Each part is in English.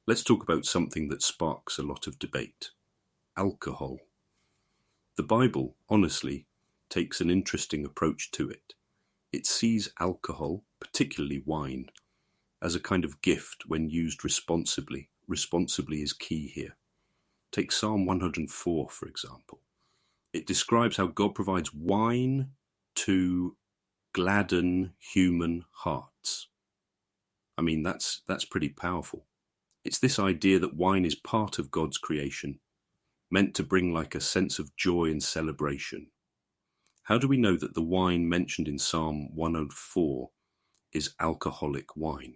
Let's talk about something that sparks a lot of debate: alcohol. The Bible, honestly, takes an interesting approach to it. It sees alcohol, particularly wine, as a kind of gift when used responsibly. Responsibly is key here. Take Psalm 104, for example. It describes how God provides wine to gladden human hearts. I mean, that's pretty powerful. It's this idea that wine is part of God's creation, meant to bring like a sense of joy and celebration. How do we know that the wine mentioned in Psalm 104 is alcoholic wine?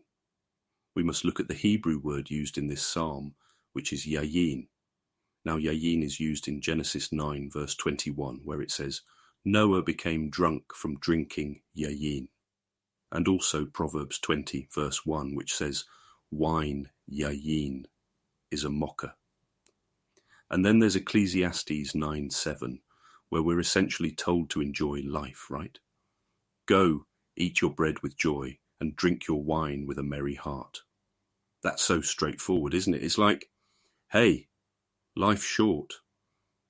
We must look at the Hebrew word used in this psalm, which is yayin. Now, yayin is used in Genesis 9, verse 21, where it says, Noah became drunk from drinking yayin. And also Proverbs 20, verse 1, which says, wine, yayin, is a mocker. And then there's Ecclesiastes 9:7, where we're essentially told to enjoy life, right? Go, eat your bread with joy, and drink your wine with a merry heart. That's so straightforward, isn't it? It's like, hey, life's short.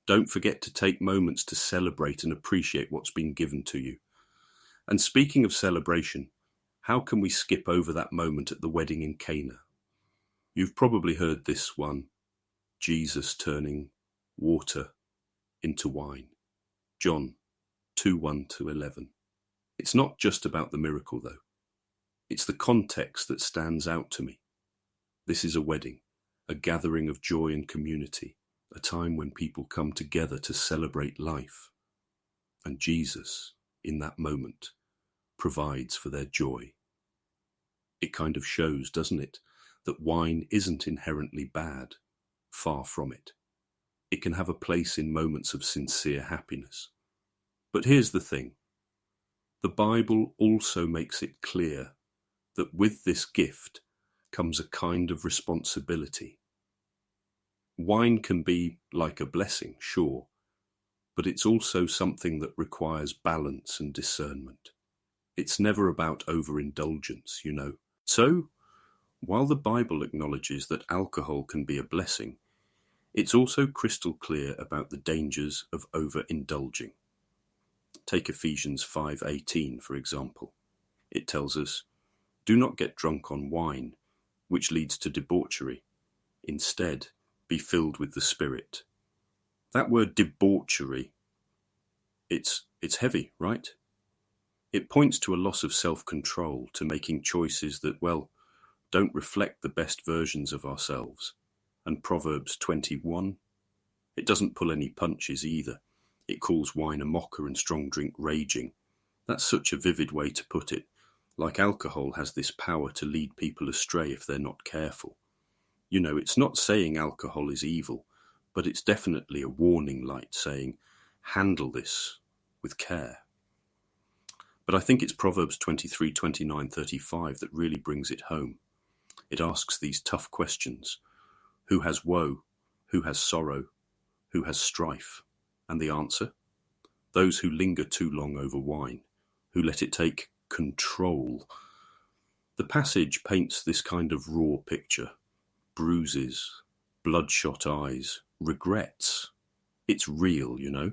Don't forget to take moments to celebrate and appreciate what's been given to you. And speaking of celebration, how can we skip over that moment at the wedding in Cana? You've probably heard this one, Jesus turning water into wine. John 2:1-11. It's not just about the miracle, though. It's the context that stands out to me. This is a wedding, a gathering of joy and community, a time when people come together to celebrate life. And Jesus, in that moment, provides for their joy. It kind of shows, doesn't it, that wine isn't inherently bad. Far from it. It can have a place in moments of sincere happiness. But here's the thing. The Bible also makes it clear that with this gift comes a kind of responsibility. Wine can be like a blessing, sure, but it's also something that requires balance and discernment. It's never about overindulgence, you know. So, while the Bible acknowledges that alcohol can be a blessing, it's also crystal clear about the dangers of overindulging. Take Ephesians 5:18, for example. It tells us, do not get drunk on wine, which leads to debauchery. Instead, be filled with the Spirit. That word debauchery, it's heavy, right? It points to a loss of self-control, to making choices that, well, don't reflect the best versions of ourselves. And Proverbs 21, it doesn't pull any punches either. It calls wine a mocker and strong drink raging. That's such a vivid way to put it. Like alcohol has this power to lead people astray if they're not careful. You know, it's not saying alcohol is evil, but it's definitely a warning light saying, handle this with care. But I think it's Proverbs 23, 29, 35 that really brings it home. It asks these tough questions. Who has woe? Who has sorrow? Who has strife? And the answer? Those who linger too long over wine, who let it take control. The passage paints this kind of raw picture. Bruises, bloodshot eyes, regrets. It's real, you know.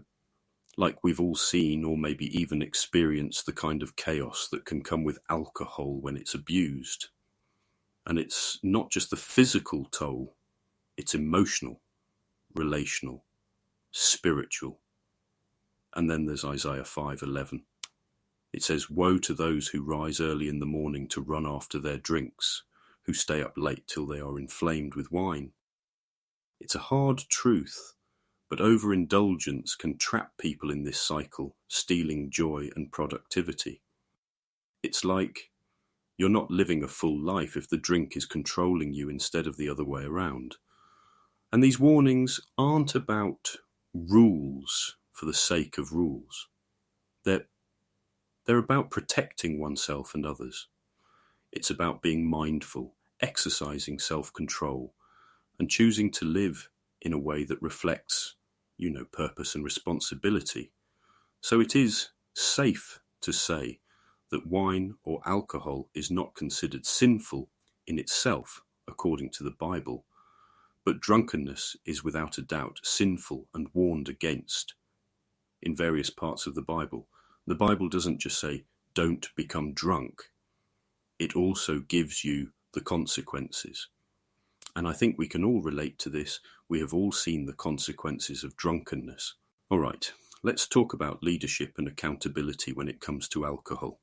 Like we've all seen or maybe even experienced the kind of chaos that can come with alcohol when it's abused. And it's not just the physical toll, it's emotional, relational, spiritual. And then there's Isaiah 5:11. It says, woe to those who rise early in the morning to run after their drinks, who stay up late till they are inflamed with wine. It's a hard truth, but overindulgence can trap people in this cycle, stealing joy and productivity. It's like you're not living a full life if the drink is controlling you instead of the other way around. And these warnings aren't about rules for the sake of rules. They're about protecting oneself and others. It's about being mindful, exercising self-control, and choosing to live in a way that reflects, purpose and responsibility. So it is safe to say that wine or alcohol is not considered sinful in itself, according to the Bible, but drunkenness is without a doubt sinful and warned against in various parts of the Bible. The Bible doesn't just say, don't become drunk. It also gives you the consequences. And I think we can all relate to this. We have all seen the consequences of drunkenness. All right, let's talk about leadership and accountability when it comes to alcohol.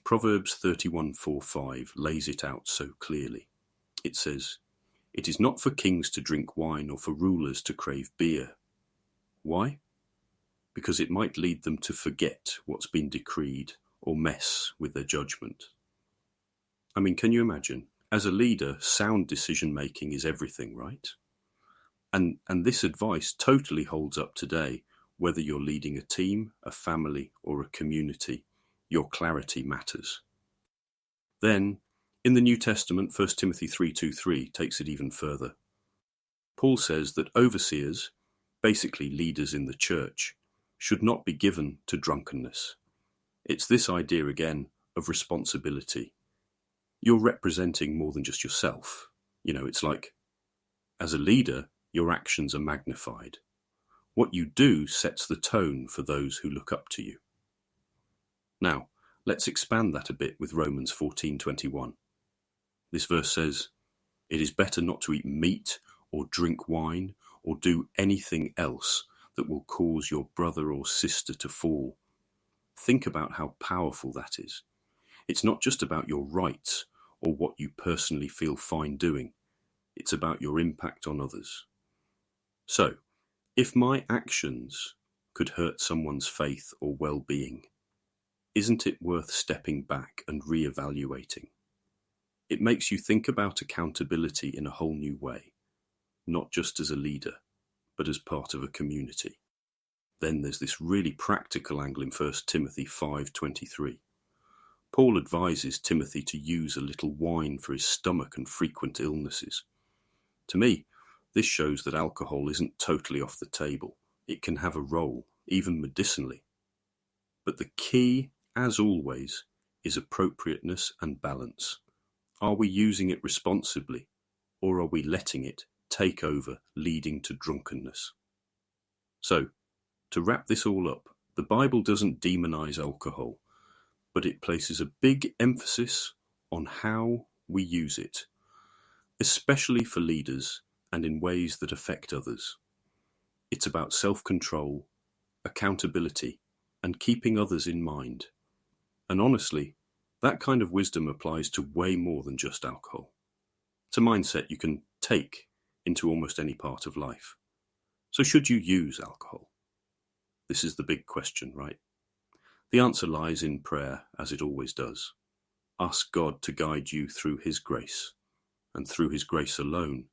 Proverbs 31:4-5 lays it out so clearly. It says, "It is not for kings to drink wine or for rulers to crave beer." Why? Because it might lead them to forget what's been decreed or mess with their judgment. I mean, can you imagine? As a leader, sound decision-making is everything, right? And this advice totally holds up today, whether you're leading a team, a family, or a community. Your clarity matters. Then, in the New Testament, 1 Timothy 3:2-3 takes it even further. Paul says that overseers, basically leaders in the church, should not be given to drunkenness. It's this idea again of responsibility. You're representing more than just yourself. It's like, as a leader, your actions are magnified. What you do sets the tone for those who look up to you. Now, let's expand that a bit with Romans 14:21. This verse says, "It is better not to eat meat or drink wine or do anything else that will cause your brother or sister to fall." Think about how powerful that is. It's not just about your rights or what you personally feel fine doing. It's about your impact on others. So, if my actions could hurt someone's faith or well-being, isn't it worth stepping back and re-evaluating? It makes you think about accountability in a whole new way, not just as a leader, but as part of a community. Then there's this really practical angle in 1 Timothy 5:23. Paul advises Timothy to use a little wine for his stomach and frequent illnesses. To me, this shows that alcohol isn't totally off the table. It can have a role, even medicinally. But the key, as always, is appropriateness and balance. Are we using it responsibly, or are we letting it take over, leading to drunkenness? So, to wrap this all up, the Bible doesn't demonize alcohol, but it places a big emphasis on how we use it, especially for leaders and in ways that affect others. It's about self-control, accountability, and keeping others in mind. And honestly, that kind of wisdom applies to way more than just alcohol. It's a mindset you can take into almost any part of life. So should you use alcohol? This is the big question, right? The answer lies in prayer, as it always does. Ask God to guide you through His grace, and through His grace alone.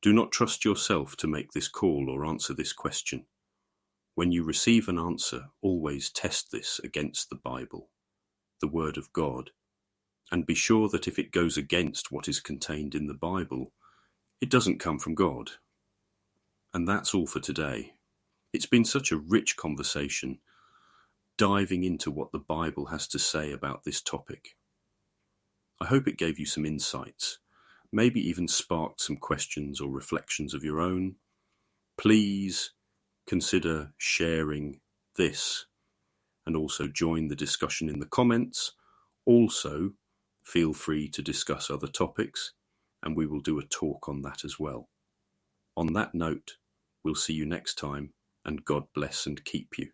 Do not trust yourself to make this call or answer this question. When you receive an answer, always test this against the Bible, the Word of God, and be sure that if it goes against what is contained in the Bible, it doesn't come from God. And that's all for today. It's been such a rich conversation, diving into what the Bible has to say about this topic. I hope it gave you some insights, maybe even sparked some questions or reflections of your own. Please consider sharing this and also join the discussion in the comments. Also, feel free to discuss other topics, and we will do a talk on that as well. On that note, we'll see you next time, and God bless and keep you.